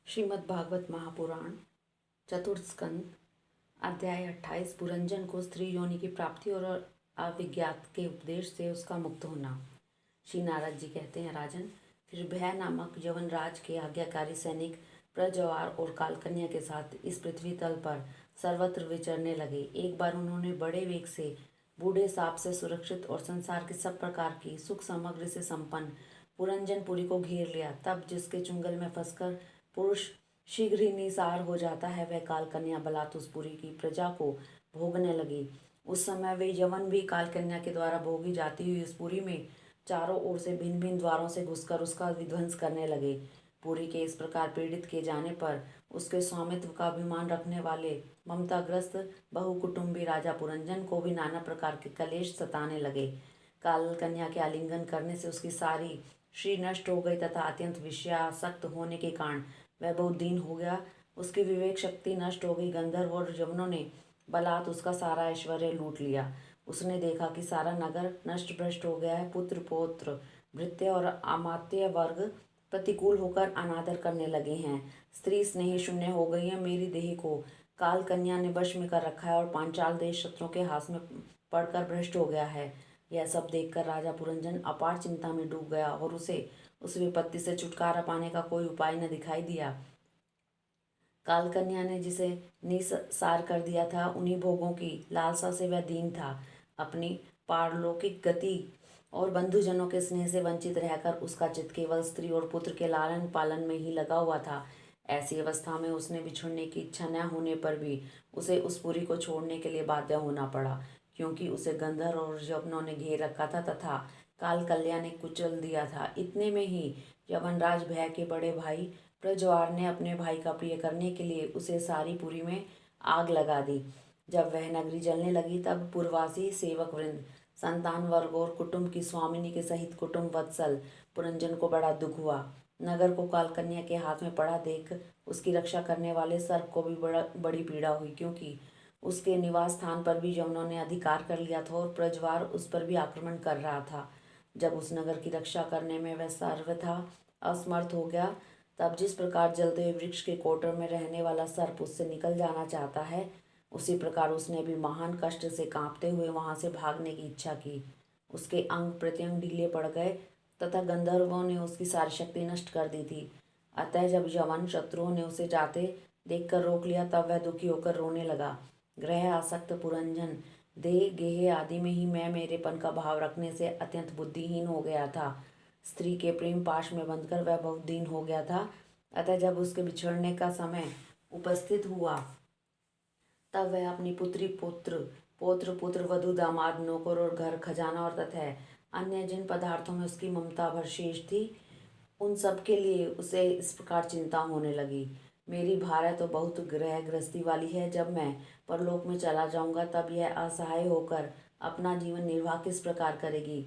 श्रीमद् भागवत महापुराण चतुर्थ स्कंद अध्याय 28 पुरंजन को स्त्री योनि की प्राप्ति और अविज्ञात के उपदेश से उसका मुक्त होना। श्री नारद जी कहते हैं, राजन, फिर भय नामक यवनराज के आज्ञाकारी सैनिक प्रज्वार और कालकन्या के साथ इस पृथ्वी तल पर सर्वत्र विचरने लगे। एक बार उन्होंने बड़े वेग से बूढ़े सांप से सुरक्षित और संसार की सब प्रकार की सुख सामग्री से संपन्न पुरंजनपुरी को घेर लिया। तब जिसके चुंगल में फंसकर पुरुष शीघ्र ही निसार हो जाता है, वह कालकन्या बलात् उस पुरी की प्रजा को भोगने लगी। उस समय वे यवन भी कालकन्या के द्वारा भोगी जाती हुई उस पुरी में चारों ओर से भिन्न भिन्न द्वारों से घुसकर उसका विध्वंस करने लगे। पुरी के इस प्रकार पीड़ित किए जाने पर उसके स्वामित्व का अभिमान रखने वाले ममताग्रस्त बहुकुटुंबी राजा पुरंजन को भी नाना प्रकार के कलेश सताने लगे। कालकन्या के आलिंगन करने से उसकी सारी श्री नष्ट हो गई तथा अत्यंत विषयासक्त होने के कारण वह बहुत दीन हो गया। उसकी विवेक शक्ति नष्ट हो गई। गंधर्व और यवनों ने बलात् उसका सारा ऐश्वर्य लूट लिया। उसने देखा कि सारा नगर नष्ट भ्रष्ट हो गया है। पुत्र पौत्र भृत्य और अमात्य वर्ग प्रतिकूल होकर अनादर करने लगे हैं। स्त्री स्नेह शून्य हो गई है। मेरी देह को काल कन्या ने वश में कर रखा है और पांचाल देश शत्रुओं के हाथ में पड़कर भ्रष्ट हो गया है। यह सब देखकर राजा पुरंजन अपार चिंता में डूब गया और उसे उस विपत्ति से छुटकारा पाने का कोई उपाय न दिखाई दिया। कालकन्या ने जिसे निसार कर दिया था, उन्हीं भोगों की लालसा से वह दीन था। अपनी पारलौकिक गति और बंधुजनों के स्नेह से वंचित रहकर उसका चित्त केवल स्त्री और पुत्र के लालन पालन में ही लगा हुआ था। ऐसी अवस्था में उसने बिछुड़ने की इच्छा न होने पर भी उसे उस पुरी को छोड़ने के लिए बाध्य होना पड़ा, क्योंकि उसे गंधर्व और यवनों ने घेर रखा था तथा काल कल्याण ने कुचल दिया था। इतने में ही यवनराज भय के बड़े भाई प्रज्वार ने अपने भाई का प्रिय करने के लिए उसे सारी पुरी में आग लगा दी। जब वह नगरी जलने लगी तब पूर्ववासी सेवक वृंद, संतान वर्ग और कुटुंब की स्वामिनी के सहित कुटुंब वत्सल पुरंजन को बड़ा दुख हुआ। नगर को कालकन्या के हाथ में पड़ा देख उसकी रक्षा करने वाले सर्प को भी बड़ी पीड़ा हुई, क्योंकि उसके निवास स्थान पर भी यवनों ने अधिकार कर लिया था और प्रज्वार उस पर भी आक्रमण कर रहा था। जब उस नगर की रक्षा करने में वह सर्वथा असमर्थ हो गया, तब जिस प्रकार जलते हुए वृक्ष के कोटर में रहने वाला सर्प उससे निकल जाना चाहता है, उसी प्रकार उसने भी महान कष्ट से कांपते हुए वहां से भागने की इच्छा की। उसके अंग प्रत्यंग ढीले पड़ गए तथा गंधर्वों ने उसकी सारी शक्ति नष्ट कर दी थी। अतः जब यवन शत्रुओं ने उसे जाते देखकर रोक लिया, तब वह दुखी होकर रोने लगा। ग्रह आसक्त पुरंजन देह गेह आदि में ही मैं मेरेपन का भाव रखने से अत्यंत बुद्धिहीन हो गया था। स्त्री के प्रेम पाश में बंधकर वह बहुत दीन हो गया था। अतः जब उसके बिछड़ने का समय उपस्थित हुआ, तब वह अपनी पुत्री पुत्र पौत्र पुत्र वधु दामाद नौकर और घर खजाना और तथा अन्य जिन पदार्थों में उसकी ममता भर शेष थी, उन सब के लिए उसे इस प्रकार चिंता होने लगी। मेरी भार्या तो बहुत ग्रह गृहस्थी वाली है। जब मैं परलोक में चला जाऊंगा, तब यह असहाय होकर अपना जीवन निर्वाह किस प्रकार करेगी।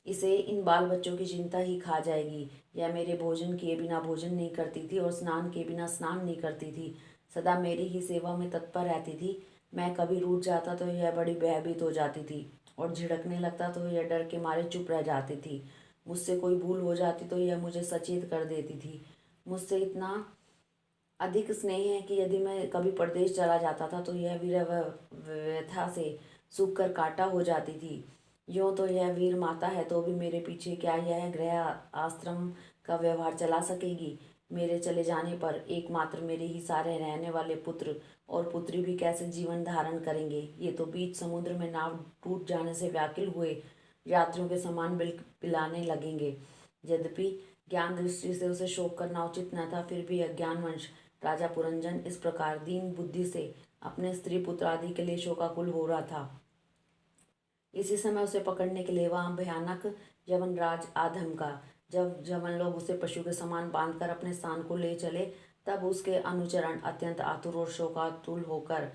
इसे इन बाल बच्चों की चिंता ही खा जाएगी। यह मेरे भोजन किए बिना भोजन नहीं करती थी और स्नान किए बिना स्नान नहीं करती थी। सदा मेरी ही सेवा में तत्पर रहती थी। मैं कभी रूठ जाता तो यह बड़ी भयभीत हो जाती थी और झिड़कने लगता तो यह डर के मारे चुप रह जाती थी। मुझसे कोई भूल हो जाती तो यह मुझे सचेत कर देती थी। मुझसे इतना अधिक स्नेह है कि यदि मैं कभी परदेश चला जाता था तो यह विरह व्यथा से सूख कर काटा हो जाती थी। यूँ तो यह वीर माता है, तो भी मेरे पीछे क्या यह गृह आश्रम का व्यवहार चला सकेगी। मेरे चले जाने पर एकमात्र मेरे ही सारे रहने वाले पुत्र और पुत्री भी कैसे जीवन धारण करेंगे। ये तो बीच समुद्र में नाव टूट जाने से व्याकुल हुए यात्रियों के समान बिल पिलाने लगेंगे। यद्यपि ज्ञान दृष्टि से उसे शोक करना उचित न था, फिर भी अज्ञानवश राजा पुरंजन इस प्रकार दीन बुद्धि से अपने स्त्री पुत्र आदि के लिए शोकाकुल हो रहा था। इसी समय उसे पकड़ने के लिए वहां भयानक यवनराज आधमका। जब यवन लोग उसे पशु के समान बांधकर अपने स्थान को ले चले, तब उसके अनुचरण अत्यंत आतुर और शोकातुल होकर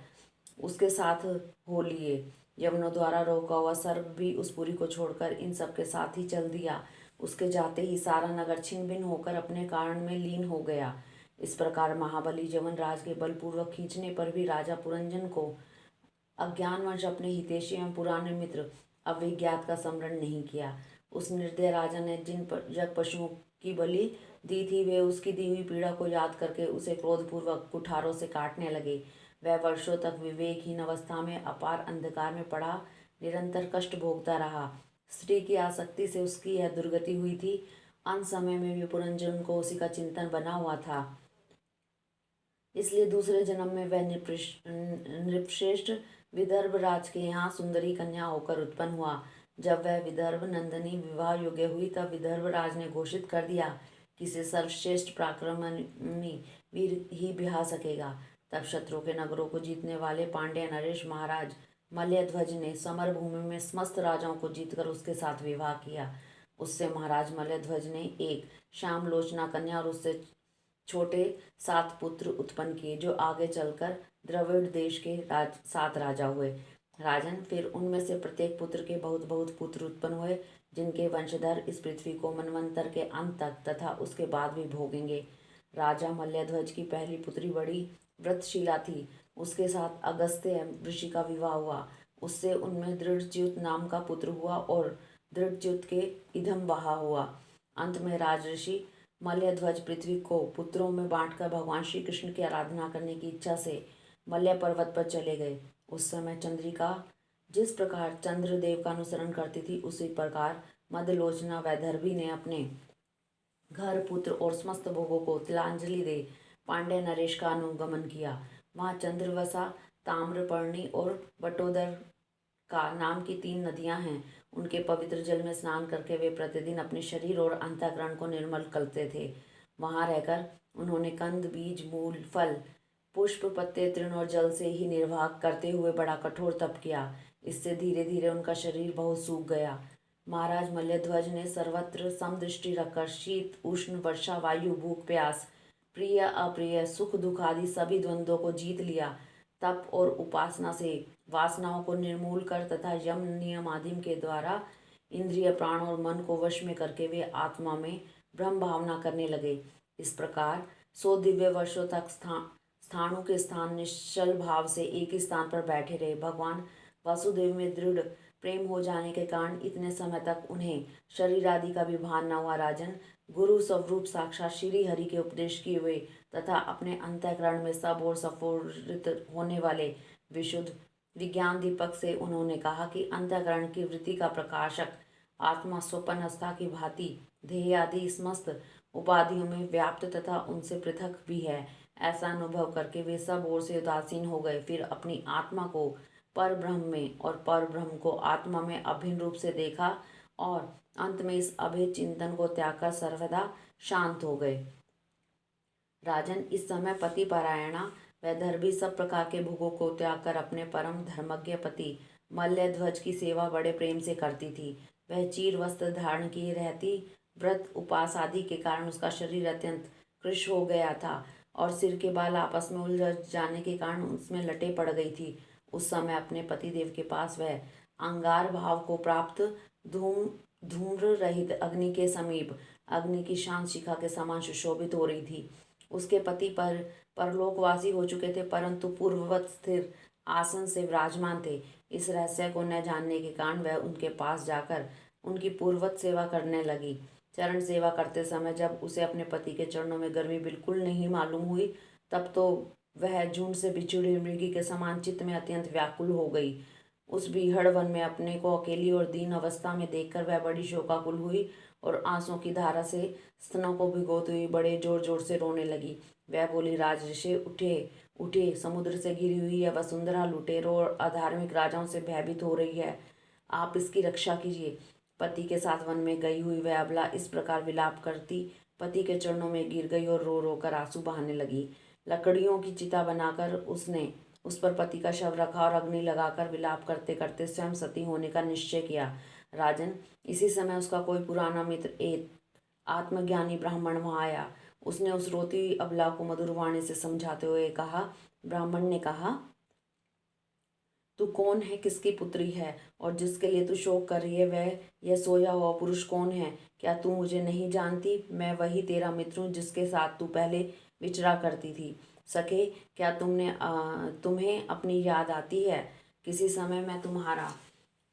उसके साथ हो लिए। यवनों द्वारा रोका हुआ सर्प भी उस पुरी को छोड़कर इन सब के साथ ही चल दिया। उसके जाते ही सारा नगर छिन्न भिन्न होकर अपने कारण में लीन हो गया। इस प्रकार महाबली यवनराज के बलपूर्वक खींचने पर भी राजा पुरंजन को अज्ञानवश अपने हितैषी एवं पुराने मित्र अविज्ञात का स्मरण नहीं किया। उस निर्दय राजा ने जिन यज्ञ पशुओं की बलि दी थी, वे उसकी दी हुई पीड़ा को याद करके उसे क्रोधपूर्वक कुठारों से काटने लगे। वह वर्षों तक विवेकहीन अवस्था में अपार अंधकार में पड़ा निरंतर कष्ट भोगता रहा। स्त्री की आसक्ति से उसकी यह दुर्गति हुई थी। अंत समय में भी पुरंजन को उसी का चिंतन बना हुआ था, इसलिए दूसरे जन्म में वह नृपश्रेष्ठ विदर्भ राज के यहाँ सुंदरी कन्या होकर उत्पन्न हुआ। जब वह विदर्भ नंदनी विवाह योग्य हुई तब विदर्भ राज ने घोषित कर दिया कि इसे सर्वश्रेष्ठ पराक्रमी वीर ही ब्याह सकेगा। तब शत्रु के नगरों को जीतने वाले पांड्य नरेश महाराज मल्यध्वज ने समर भूमि में समस्त राजाओं को जीतकर उसके साथ विवाह किया। उससे महाराज मल्यध्वज ने एक श्यामलोचना कन्या और उससे छोटे 7 पुत्र उत्पन्न किए, जो आगे चलकर द्रविड़ देश के 7 राजा हुए। राजन, फिर उनमें से प्रत्येक पुत्र के बहुत बहुत पुत्र उत्पन्न हुए, जिनके वंशधर इस पृथ्वी को मनवंतर के अंत तक तथा उसके बाद भी भोगेंगे। राजा मल्यध्वज की पहली पुत्री बड़ी व्रतशीला थी। उसके साथ अगस्त्य ऋषि का विवाह हुआ। उससे उनमें दृढ़च्युत नाम का पुत्र हुआ और दृढ़च्युत के इदम्बहा हुआ। अंत में राजऋषि मल्यध्वज पृथ्वी को पुत्रों में बांटकर भगवान श्री कृष्ण की आराधना करने की इच्छा से मल्य पर्वत पर चले गए। उस समय चंद्रिका जिस प्रकार चंद्रदेव का अनुसरण करती थी, उसी प्रकार मदलोचना वैदर्भी ने अपने घर, पुत्र और समस्त भोगों को तिलांजलि दे पांड्य नरेश का अनुगमन किया। वहाँ चंद्रवसा, ताम्रपर्णी और बटोदर का नाम की 3 नदियां हैं। उनके पवित्र जल में स्नान करके वे प्रतिदिन अपने शरीर और अंतःकरण को निर्मल करते थे। वहां रहकर उन्होंने कंद, बीज, मूल, फल, पुष्प, पत्ते, तृण और जल से ही निर्वाह करते हुए बड़ा कठोर तप किया। इससे धीरे धीरे उनका शरीर बहुत सूख गया। महाराज मल्यध्वज ने सर्वत्र समदृष्टि रखकर शीत, उष्ण, वर्षा, वायु, भूख, प्यास, प्रिय, अप्रिय, सुख, दुख आदि सभी द्वंद्वों को जीत लिया। तप और उपासना से वासनाओं को निर्मूल कर तथा यम नियम आदि के द्वारा इंद्रिय, प्राण और मन को वश में करके वे आत्मा में ब्रह्म भावना करने लगे। इस प्रकार 100 दिव्य वर्षों तक स्थानों के स्थान निश्चल भाव से एक ही स्थान पर बैठे रहे। भगवान वासुदेव में दृढ़ प्रेम हो जाने के कारण इतने समय तक उन्हें शरीर आदि का भी भान न हुआ। राजन, गुरु स्वरूप साक्षात श्री हरि के उपदेश किए हुए तथा अपने अंतःकरण में सब और स्फुरित होने वाले विशुद्ध विज्ञान दीपक से उन्होंने कहा कि अंतःकरण की वृत्ति का प्रकाशक आत्मा स्वपन अवस्था की भांति देह आदि समस्त उपाधियों में व्याप्त तथा उनसे पृथक भी है। ऐसा अनुभव करके वे सब ओर से उदासीन हो गए। फिर अपनी आत्मा को पर ब्रह्म में और पर ब्रह्म को आत्मा में अभिन्न रूप से देखा और अंत में इस अभेद चिंतन को त्याग कर सर्वदा शांत हो गए। राजन, इस समय पति परायणा वैदर्भी सब प्रकार के भोगों को त्याग कर अपने परम धर्मज्ञ पति मल्यध्वज की सेवा बड़े प्रेम से करती थी। वह चीर वस्त्र धारण किए रहती। व्रत उपास आदि के कारण उसका शरीर अत्यंत कृश हो गया था और सिर के बाल आपस में उलझ जाने के कारण उसमें लटे पड़ गई थी। उस समय अपने पतिदेव के पास वह अंगार भाव को प्राप्त धूम्र रहित अग्नि के समीप अग्नि की शांत शिखा के समान सुशोभित हो रही थी। उसके पति परलोकवासी हो चुके थे, परंतु पूर्ववत स्थिर आसन से विराजमान थे। इस रहस्य को न जानने के कारण वह उनके पास जाकर उनकी पूर्ववत सेवा करने लगी। चरण सेवा करते समय जब उसे अपने पति के चरणों में गर्मी बिल्कुल नहीं मालूम हुई, तब तो वह झुंड से बिछुड़ी मृगी के समान चित्त में अत्यंत व्याकुल हो गई। उस बीहड़ वन में अपने को अकेली और दीन अवस्था में देखकर वह बड़ी शोकाकुल हुई और आंसुओं की धारा से स्तनों को भिगोती हुई बड़े जोर जोर से रोने लगी। वह बोली, राजऋषि उठे उठे, समुद्र से घिरी हुई यह वसुंधरा लुटेरों और अधार्मिक राजाओं से भयभीत हो रही है, आप इसकी रक्षा कीजिए। पति के साथ वन में गई हुई वह अबला इस प्रकार विलाप करती पति के चरणों में गिर गई और रो रो कर आंसू बहाने लगी। लकड़ियों की चिता बनाकर उसने उस पर पति का शव रखा और अग्नि लगाकर विलाप करते करते स्वयं सती होने का निश्चय किया। राजन, इसी समय उसका कोई पुराना मित्र एक आत्मज्ञानी ब्राह्मण वहां आया। उसने उस रोती अबला को मधुर वाणी से समझाते हुए कहा। ब्राह्मण ने कहा, तू कौन है, किसकी पुत्री है और जिसके लिए तू शोक कर रही है वह यह सोया हुआ पुरुष कौन है? क्या तू मुझे नहीं जानती? मैं वही तेरा मित्र हूँ जिसके साथ तू पहले विचरा करती थी। सखे, क्या तुम्हें अपनी याद आती है? किसी समय मैं तुम्हारा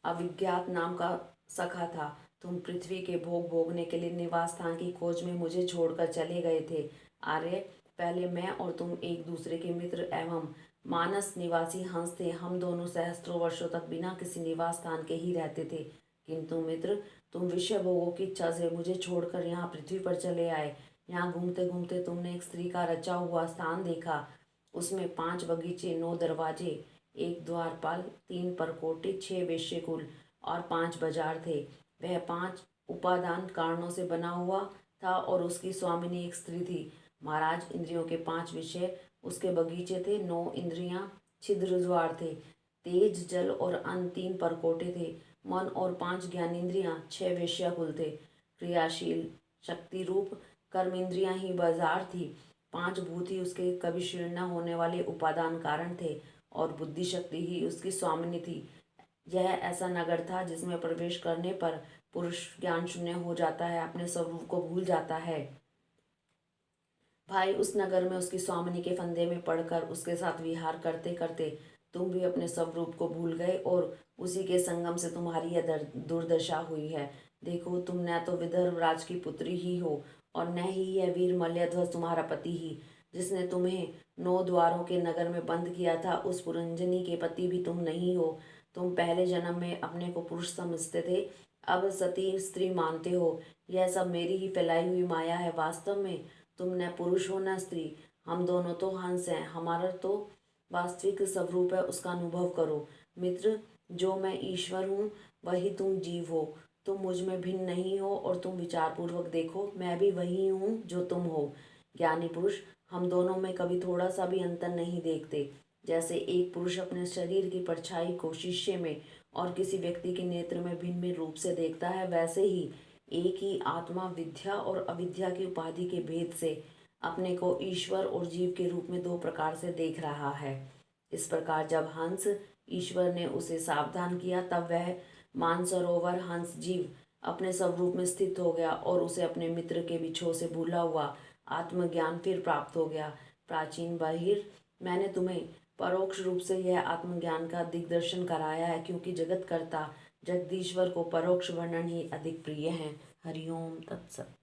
अविज्ञात नाम का सखा था। तुम पृथ्वी के भोग भोगने के लिए निवास स्थान की खोज में मुझे छोड़कर चले गए थे। आर्य, पहले मैं और तुम एक दूसरे के मित्र एवं मानस निवासी हंस थे। हम दोनों सहस्त्रों वर्षों तक बिना किसी निवास स्थान के ही रहते थे। किंतु मित्र, तुम विषय भोगों की इच्छा से मुझे छोड़कर यहाँ पृथ्वी पर चले आए। यहाँ घूमते घूमते तुमने एक स्त्री का रचा हुआ स्थान देखा। उसमें 5 बगीचे, 9 दरवाजे, 1 द्वारपाल, 3 परकोटे, 6 वेश्यकुल और 5 बाजार थे। वह 5 उपादान कारणों से बना हुआ था और उसकी स्वामिनी एक स्त्री थी। महाराज, इंद्रियों के 5 विषय उसके बगीचे थे, 9 इंद्रियां छिद्र द्वार थे, तेज, जल और अन्न 3 परकोटे थे, मन और 5 ज्ञानेन्द्रियां, 6 वेश्याकुल थे, क्रियाशील शक्ति रूप कर्मेंद्रियां ही बाजार थी, 5 भूत ही उसके कभी क्षीण न होने वाले उपादान कारण थे और बुद्धि शक्ति ही उसकी स्वामिनी थी। यह ऐसा नगर था जिसमें प्रवेश करने पर पुरुष ज्ञान शून्य हो जाता है, अपने स्वरूप को भूल जाता है। भाई, उस नगर में उसकी स्वामिनी के फंदे में पड़कर उसके साथ विहार करते करते तुम भी अपने स्वरूप को भूल गए और उसी के संगम से तुम्हारी यह दुर्दशा हुई है। देखो, तुम न तो विदर्भ राज की पुत्री ही हो और न ही यह वीर मल्यध्वज तुम्हारा पति ही। जिसने तुम्हें 9 द्वारों के नगर में बंद किया था, उस पुरंजनी के पति भी तुम नहीं हो। तुम पहले जन्म में अपने को पुरुष समझते थे, अब सती स्त्री मानते हो। यह सब मेरी ही फैलाई हुई माया है। वास्तव में तुम न पुरुष हो न स्त्री, हम दोनों तो हंस हैं। हमारा तो वास्तविक स्वरूप है, उसका अनुभव करो। मित्र, जो मैं ईश्वर हूँ वही तुम जीव हो। तुम मुझ में भिन्न नहीं हो और तुम विचारपूर्वक देखो, मैं भी वही हूँ जो तुम हो। ज्ञानी पुरुष, हम दोनों में कभी थोड़ा सा भी अंतर नहीं देखते। जैसे एक पुरुष अपने शरीर की परछाई को शीशे में और किसी व्यक्ति के नेत्र में भिन्न भिन्न रूप से देखता है, वैसे ही एक ही आत्मा विद्या और अविद्या की उपाधि के भेद से अपने को ईश्वर और जीव के रूप में 2 प्रकार से देख रहा है। इस प्रकार जब हंस ईश्वर ने उसे सावधान किया, तब वह मानसरोवर हंस जीव अपने स्वरूप में स्थित हो गया और उसे अपने मित्र के बिछोह से भूला हुआ आत्मज्ञान फिर प्राप्त हो गया। प्राचीन बहिर, मैंने तुम्हें परोक्ष रूप से यह आत्मज्ञान का दिग्दर्शन कराया है, क्योंकि जगत कर्ता जगदीश्वर को परोक्ष वर्णन ही अधिक प्रिय है। हरिओम तत्सत।